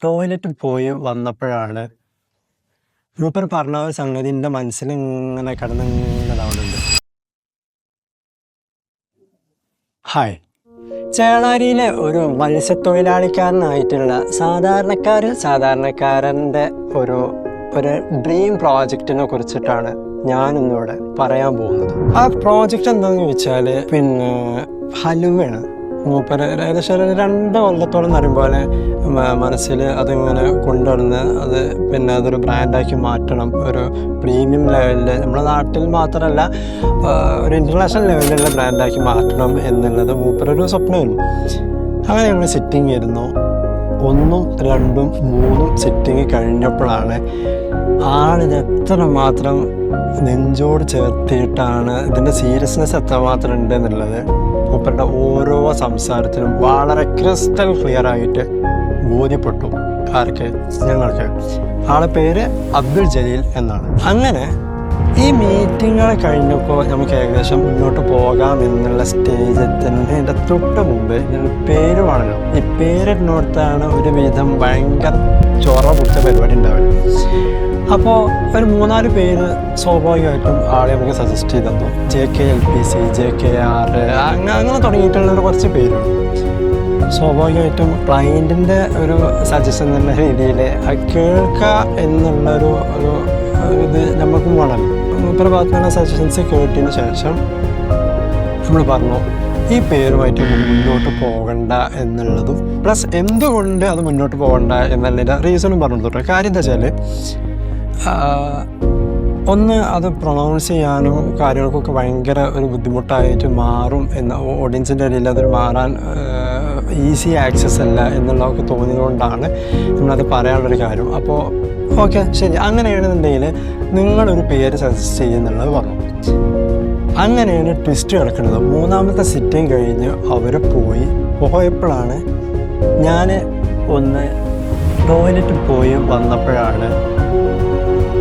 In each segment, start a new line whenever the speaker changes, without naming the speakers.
ടോയ്ലറ്റിൽ പോയി വന്നപ്പോഴാണ് മൂപ്പർ പറഞ്ഞ ഒരു സംഗതി എൻ്റെ മനസ്സിൽ ഇങ്ങനെ കിടന്നിങ്ങനെതാവുന്നുണ്ട്. ഹായ്, ചേളാരിയിലെ ഒരു മത്സ്യത്തൊഴിലാളിക്കാരനായിട്ടുള്ള സാധാരണക്കാരൻ്റെ ഒരു ഡ്രീം പ്രോജക്റ്റിനെ കുറിച്ചിട്ടാണ് ഞാനിന്നിവിടെ പറയാൻ പോകുന്നത്. ആ പ്രോജക്റ്റ് എന്താണെന്ന് ചോദിച്ചാൽ ഹലുവയാണ്. മൂപ്പര് ഏകദേശം ഒരു 2 കൊല്ലത്തോളം പറയുമ്പോലെ മനസ്സിൽ അതിങ്ങനെ കൊണ്ടുവന്ന് അതൊരു ബ്രാൻഡാക്കി മാറ്റണം. ഒരു പ്രീമിയം ലെവലിൽ, നമ്മുടെ നാട്ടിൽ മാത്രമല്ല ഒരു ഇൻ്റർനാഷണൽ ലെവലിലുള്ള ബ്രാൻഡാക്കി മാറ്റണം എന്നുള്ളത് മൂപ്പരൊരു സ്വപ്നമായിരുന്നു. അങ്ങനെ ഞങ്ങൾ സിറ്റിംഗ് ആയിരുന്നു. 1, 2, 3 സിറ്റിങ് കഴിഞ്ഞപ്പോഴാണ് ആളിത് എത്രമാത്രം നെഞ്ചോട് ചേർത്തിയിട്ടാണ് ഇതിൻ്റെ സീരിയസ്നെസ് എത്രമാത്രം ഉണ്ട് എന്നുള്ളത് മൂപ്പരുടെ ഓരോ സംസാരത്തിലും വളരെ ക്രിസ്റ്റൽ ക്ലിയർ ആയിട്ട് ബോധ്യപ്പെട്ടു. ആർക്ക്? ഞങ്ങൾക്ക്. ആളെ പേര് അബ്ദുൽ ജലീൽ എന്നാണ്. അങ്ങനെ ഈ മീറ്റിങ്ങുകൾ കഴിഞ്ഞപ്പോൾ നമുക്ക് ഏകദേശം മുന്നോട്ട് പോകാം എന്നുള്ള സ്റ്റേജ് എത്തുന്നതിൻ്റെ തൊട്ട് മുമ്പ് ഇതിൻ്റെ പേര് വേണമല്ലോ. ഈ പേരിനോടത്താണ് ഒരുവിധം ഭയങ്കര ചൊറ പിടിച്ച പരിപാടി ഉണ്ടാവില്ല. അപ്പോൾ ഒരു 3-4 പേര് സ്വാഭാവികമായിട്ടും ആളെ നമുക്ക് സജസ്റ്റ് ചെയ്ത് തന്നു. JKLPC, JKR അങ്ങനെ തുടങ്ങിയിട്ടുള്ള കുറച്ച് പേരുണ്ട്. സ്വാഭാവികമായിട്ടും ക്ലയൻറ്റിൻ്റെ ഒരു സജഷൻ എന്നുള്ള രീതിയിൽ കേൾക്കുക എന്നുള്ളൊരു ഇത് നമുക്ക് വേണം. മൂപ്പരുടെ ഭാഗത്തുനിന്നുള്ള സജഷൻസ് കേട്ടതിന് ശേഷം നമ്മൾ പറഞ്ഞു ഈ പേരുമായിട്ട് മുന്നോട്ട് പോകണ്ട എന്നുള്ളതും പ്ലസ് എന്തുകൊണ്ട് അത് മുന്നോട്ട് പോകണ്ട എന്നുള്ളതിൻ്റെ റീസണും പറഞ്ഞു തൊട്ട്. കാര്യം എന്താ വെച്ചാൽ ഒന്ന്, അത് പ്രൊണൗൺസ് ചെയ്യാനും കാര്യങ്ങൾക്കൊക്കെ ഭയങ്കര ഒരു ബുദ്ധിമുട്ടായിട്ട് മാറും എന്ന ഓഡിയൻസിൻ്റെ ഇടയിൽ അതൊരു മാറാൻ ഈസി ആക്സസ് അല്ല എന്നുള്ളതൊക്കെ തോന്നിയതുകൊണ്ടാണ് നമ്മളത് പറയാനുള്ളൊരു കാര്യം. അപ്പോൾ ഓക്കെ ശരി, അങ്ങനെയാണെന്നുണ്ടെങ്കിൽ നിങ്ങളൊരു പേര് സജസ്റ്റ് ചെയ്യുന്നുള്ളത് പറഞ്ഞു. അങ്ങനെയാണ് ട്വിസ്റ്റ് കിടക്കുന്നത്. 3ാമത്തെ സിറ്റിംഗ് കഴിഞ്ഞ് അവർ പോയപ്പോഴാണ് ഞാൻ ഒന്ന് ടോയ്ലറ്റിൽ പോയി വന്നപ്പോഴാണ്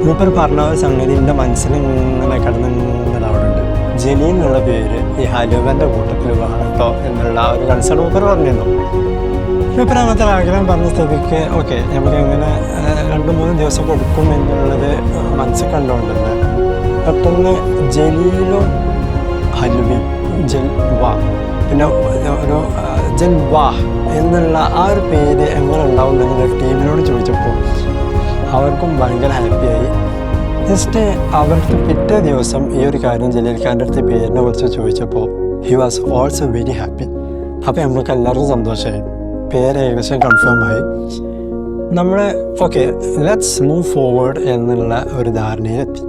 മൂപ്പർ പറഞ്ഞ ഒരു സംഗതി എൻ്റെ മനസ്സിൽ ഇങ്ങനെ കിടന്നിങ്ങനെതാവുന്നുണ്ട്. ജലീൽ എന്നുള്ള പേര് ഈ ഹലുവൻ്റെ കൂട്ടത്തിൽ വേണട്ടോ എന്നുള്ള ഒരു കൺസേൺ മൂപ്പർ പറഞ്ഞിരുന്നു. മൂപ്പർ അങ്ങനത്തെ ആഗ്രഹം പറഞ്ഞ സ്ഥിതിക്ക് ഓക്കെ നമുക്ക് എങ്ങനെ 2-3 ദിവസം കൊടുക്കും എന്നുള്ളത് മനസ്സിൽ കണ്ടുകൊണ്ടിരുന്നത്. പെട്ടെന്ന് ജലീലും ഹലുവി ജൽവാ പിന്നെ ഒരു ജൽവാ എന്നുള്ള ആ ഒരു പേര് എങ്ങനെ ഉണ്ടാവും എന്നുള്ള ടീമിനോട് ചോദിച്ചപ്പോൾ അവർക്കും ഭയങ്കര ഹാപ്പിയായി. ജസ്റ്റ് അവർക്ക് പിറ്റേ ദിവസം ഈ ഒരു കാര്യം ജലീൽ ഖാൻ്റെ അടുത്ത് പേരിനെ കുറിച്ച് ചോദിച്ചപ്പോൾ he was also very happy. അപ്പോൾ നമുക്ക് എല്ലാവർക്കും സന്തോഷമായി. പേര് ഏകദേശം കൺഫേം ആയി. നമ്മൾ ഓക്കെ ലെറ്റ്സ് മൂവ് ഫോർവേഡ് എന്നുള്ള ഒരു ധാരണയിലെത്തി.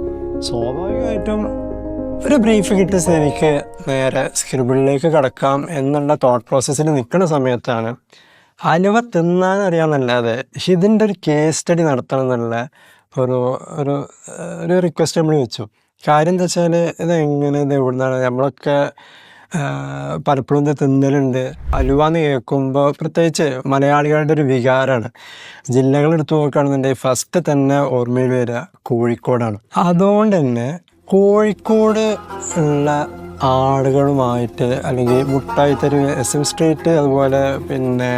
സ്വാഭാവികമായിട്ടും ഒരു ബ്രീഫ് കിട്ടിയ സ്ഥിതിക്ക് നേരെ സ്ക്രിബിളിലേക്ക് കടക്കാം എന്നുള്ള തോട്ട് പ്രോസസ്സിൽ നിൽക്കുന്ന സമയത്താണ് ഹലുവ തിന്നാനറിയാമെന്നല്ലാതെ ഇതിൻ്റെ ഒരു കേസ് സ്റ്റഡി നടത്തണം എന്നുള്ള ഒരു റിക്വസ്റ്റ് നമ്മൾ വെച്ചു. കാര്യം എന്താ വെച്ചാൽ ഇതെങ്ങനെ ഇത് എവിടുന്നാണ് നമ്മളൊക്കെ പലപ്പോഴും ഇത് തിന്നലുണ്ട്. ഹലുവ എന്ന് കേൾക്കുമ്പോൾ പ്രത്യേകിച്ച് മലയാളികളുടെ ഒരു വികാരമാണ്. ജില്ലകൾ എടുത്തു നോക്കുകയാണെന്നുണ്ടെങ്കിൽ ഫസ്റ്റ് തന്നെ ഓർമ്മയിൽ വരിക കോഴിക്കോടാണ്. അതുകൊണ്ട് തന്നെ കോഴിക്കോട് ഉള്ള ആളുകളുമായിട്ട് അല്ലെങ്കിൽ മുട്ടായി തെരുവ് SM സ്ട്രീറ്റ് അതുപോലെ പിന്നെ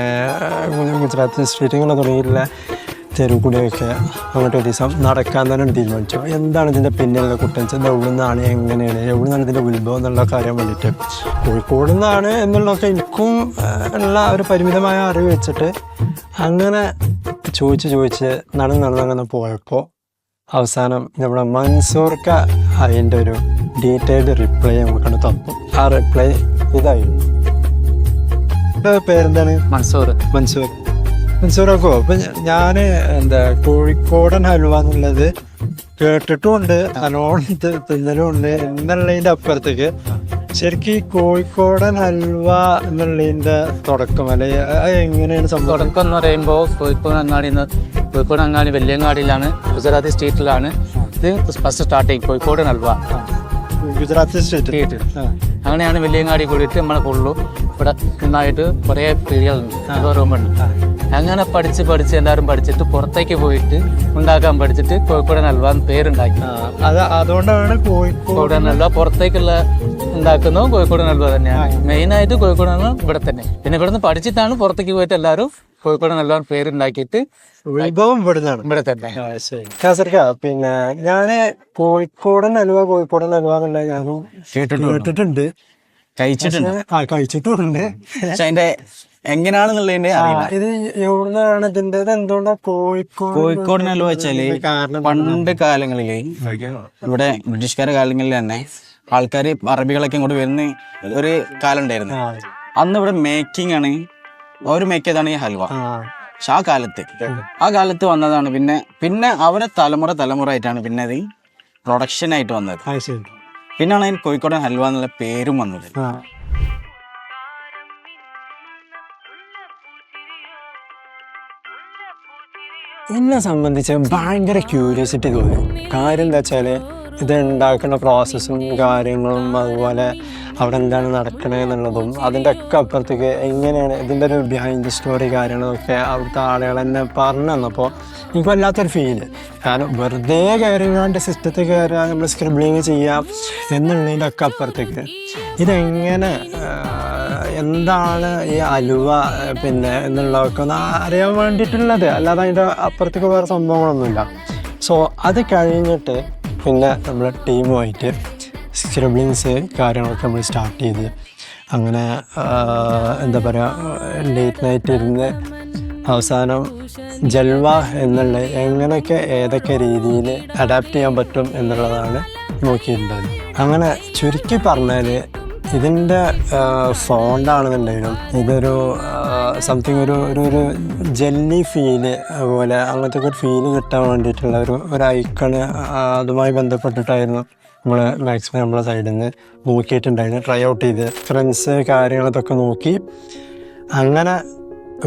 ഗുജറാത്തി സ്ട്രീറ്റ് ഇങ്ങനെ തുടങ്ങിയിട്ടുള്ള തെരുവ് കൂടിയൊക്കെ അങ്ങോട്ട് ഒരു ദിവസം നടക്കാൻ തന്നെ തീരുമാനിച്ചു. എന്താണ് ഇതിൻ്റെ പിന്നിലുള്ള കുട്ടൻസ്, ഇത് എവിടെ നിന്നാണ്, എങ്ങനെയാണ്, എവിടെ നിന്നാണ് ഇതിൻ്റെ ഉത്ഭവം എന്നുള്ളതൊക്കെ അറിയാൻ വേണ്ടിയിട്ട്. കോഴിക്കോട് നിന്നാണ് എന്നുള്ളതൊക്കെ എനിക്കും ഉള്ള ഒരു പരിമിതമായ അറിവ് വെച്ചിട്ട് അങ്ങനെ ചോദിച്ച് നടന്നങ്ങനെ പോയപ്പോൾ അവസാനം നമ്മുടെ മൻസൂർക്ക അതിൻ്റെ ഒരു ഡീറ്റെയിൽഡ് റിപ്ലൈ നമുക്കത് തന്നു. ആ റിപ്ലൈ ഇതായിരുന്നു. പേരെന്താണ്? മൻസൂറൊക്കെ. അപ്പം ഞാൻ കോഴിക്കോടൻ ഹലുവ എന്നുള്ളത് കേട്ടിട്ടുമുണ്ട്, നല്ലോണം തിന്നലുമുണ്ട് എന്നുള്ളതിൻ്റെ അപ്പുറത്തേക്ക് ശരിക്കും ഈ കോഴിക്കോടൻ ഹൽവ എന്നുള്ളതിൻ്റെ തുടക്കം അല്ലെങ്കിൽ അത് എങ്ങനെയാണ് സംഭവം?
തുടക്കം എന്ന് പറയുമ്പോൾ കോഴിക്കോട് അങ്ങാടി വെല്ലിയങ്ങാടിയിലാണ്, ഗുജറാത്തി സ്ട്രീറ്റിലാണ് ഇത് ഫസ്റ്റ് സ്റ്റാർട്ടിങ്. കോഴിക്കോടൻ ഹൽവ
ഗുജറാത്തി സ്ട്രീറ്റ്.
അങ്ങനെയാണ് വെല്ലിയങ്ങാടി കൂടിയിട്ട് നമ്മളെ ഫുള്ളു ഇവിടെ നന്നായിട്ട് കുറേ പീടികളുണ്ട്, റൂമുണ്ട്. അങ്ങനെ പഠിച്ച് എല്ലാവരും പഠിച്ചിട്ട് പുറത്തേക്ക് പോയിട്ട് ഉണ്ടാക്കാൻ പഠിച്ചിട്ട് കോഴിക്കോടൻ ഹൽവ എന്ന് പേരുണ്ടാക്കി.
അതുകൊണ്ടാണ് കോഴിക്കോടൻ
ഹൽവ പുറത്തേക്കുള്ള ഉണ്ടാക്കുന്നതും കോഴിക്കോടൻ ഹൽവ തന്നെയാണ്. മെയിനായിട്ട് കോഴിക്കോടൻ ഹൽവ ഇവിടെ തന്നെ. പിന്നെ ഇവിടെ നിന്ന് പഠിച്ചിട്ടാണ് പുറത്തേക്ക് പോയിട്ട് എല്ലാവരും കോഴിക്കോടൻ ഹൽവ പേരുണ്ടാക്കിയിട്ട്
ഉത്ഭവം ഇവിടുന്നാണ്.
ഇവിടെ തന്നെ.
കാസർഗ പിന്നെ ഞാന് കോഴിക്കോടൻ ഹൽവ എന്നുള്ള ഞാനും കേട്ടിട്ടുണ്ട്, കഴിച്ചിട്ടുണ്ട്.
പക്ഷെ അതിന്റെ എങ്ങനെയാണെന്നുള്ളതിന്റെ അറിയില്ല.
ഇത് എവിടുന്നാണ് ഇതിന്റെ എന്തുകൊണ്ടാ
കോഴിക്കോടൻ ഹൽവ വെച്ചാല് പണ്ട് കാലങ്ങളില് ഇവിടെ ബ്രിട്ടീഷുകാരുടെ കാലങ്ങളിൽ തന്നെ ആൾക്കാർ അറബികളൊക്കെ ഇങ്ങോട്ട് വരുന്ന ഒരു കാലം ഉണ്ടായിരുന്നു. അന്ന് ഇവിടെ മേക്കിംഗ് ആണ്, അവർ മേക്ക് ചെയ്താണ് ഈ ഹൽവ. പക്ഷെ ആ കാലത്ത് വന്നതാണ്. പിന്നെ അവരെ തലമുറ ആയിട്ടാണ് പിന്നെ അത് പ്രൊഡക്ഷൻ ആയിട്ട് വന്നത്. പിന്നാണ് അതിന് കോഴിക്കോടൻ ഹൽവ എന്നുള്ള പേരും വന്നത്.
എന്നെ സംബന്ധിച്ച് ഭയങ്കര ക്യൂരിയോസിറ്റി തോന്നി. കാര്യം എന്താ വെച്ചാൽ ഇത് ഉണ്ടാക്കുന്ന പ്രോസസ്സും കാര്യങ്ങളും അതുപോലെ അവിടെ എന്താണ് നടക്കണത് എന്നുള്ളതും അതിൻ്റെ ഒക്കെ അപ്പുറത്തേക്ക് എങ്ങനെയാണ് ഇതിൻ്റെ ഒരു ബിഹൈൻഡ് സ്റ്റോറി കാര്യങ്ങളൊക്കെ അവിടുത്തെ ആളുകൾ എന്നെ പറഞ്ഞു തന്നപ്പോൾ എനിക്ക് വല്ലാത്തൊരു ഫീല്. കാരണം വെറുതെ കയറിങ്ങാണ്ട് സിസ്റ്റത്തിൽ കയറുക, നമ്മൾ സ്ക്രിബ്ലിങ് ചെയ്യാം എന്നുള്ളതിൻ്റെ ഒക്കെ അപ്പുറത്തേക്ക് ഇതെങ്ങനെ എന്താണ് ഈ അലുവ പിന്നെ എന്നുള്ളതൊക്കെ ഒന്ന് അറിയാൻ വേണ്ടിയിട്ടുള്ളത്, അല്ലാതെ അതിൻ്റെ അപ്പുറത്തേക്ക് വേറെ സംഭവങ്ങളൊന്നുമില്ല. സോ അത് കഴിഞ്ഞിട്ട് പിന്നെ നമ്മൾ ടീമുമായിട്ട് സ്ക്രിബ്ലിങ്സ് കാര്യങ്ങളൊക്കെ നമ്മൾ സ്റ്റാർട്ട് ചെയ്ത് അങ്ങനെ എന്താ പറയുക ലേറ്റ് നൈറ്റ് ഇരുന്ന് അവസാനം ജൽവ എന്നുള്ള എങ്ങനെയൊക്കെ ഏതൊക്കെ രീതിയിൽ അഡാപ്റ്റ് ചെയ്യാൻ പറ്റും എന്നുള്ളതാണ് നോക്കിയിട്ടുള്ളത്. അങ്ങനെ ചുരുക്കി പറഞ്ഞാൽ ഇതിൻ്റെ ഫോണ്ടാണെന്നുണ്ടെങ്കിലും ഇതൊരു സംതിങ് ഒരു ജെല്ലി ഫീല് അതുപോലെ അങ്ങനത്തെ ഒരു ഫീല് കിട്ടാൻ വേണ്ടിയിട്ടുള്ള ഒരു ഐക്കണ് അതുമായി ബന്ധപ്പെട്ടിട്ടായിരുന്നു നമ്മൾ മാക്സിമം നമ്മളെ സൈഡിൽ നിന്ന് നോക്കിയിട്ടുണ്ടായിരുന്നു. ട്രൈ ഔട്ട് ചെയ്ത് ഫ്രണ്ട്സ് കാര്യങ്ങളൊക്കെ നോക്കി അങ്ങനെ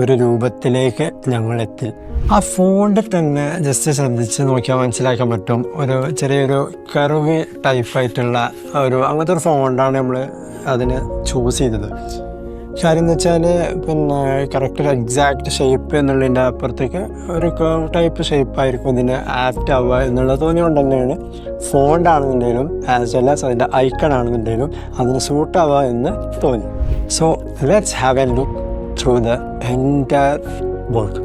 ഒരു രൂപത്തിലേക്ക് ഞങ്ങളെത്തി. ആ ഫോണ്ടിൽ തന്നെ ജസ്റ്റ് ശ്രദ്ധിച്ച് നോക്കിയാൽ മനസ്സിലാക്കാൻ പറ്റും ഒരു ചെറിയൊരു കർവ് ടൈപ്പായിട്ടുള്ള അങ്ങനത്തെ ഒരു ഫോണ്ടാണ് നമ്മൾ അതിന് ചൂസ് ചെയ്തത്. കാര്യം എന്ന് വെച്ചാൽ പിന്നെ കറക്റ്റ് ഒരു എക്സാക്റ്റ് ഷേപ്പ് എന്നുള്ളതിൻ്റെ അപ്പുറത്തേക്ക് ഒരു കർവ് ടൈപ്പ് ഷേപ്പായിരിക്കും ഇതിന് ആപ്റ്റ് ആവുക എന്നുള്ളത് തോന്നിയുകൊണ്ട് തന്നെയാണ് ഫോണ്ടാണെന്നുണ്ടെങ്കിലും ആസ് വെൽ ആസ് അതിൻ്റെ ഐക്കൺ ആണെന്നുണ്ടെങ്കിലും അതിന് സൂട്ടാവുക എന്ന് തോന്നി. So let's have A look through the entire work.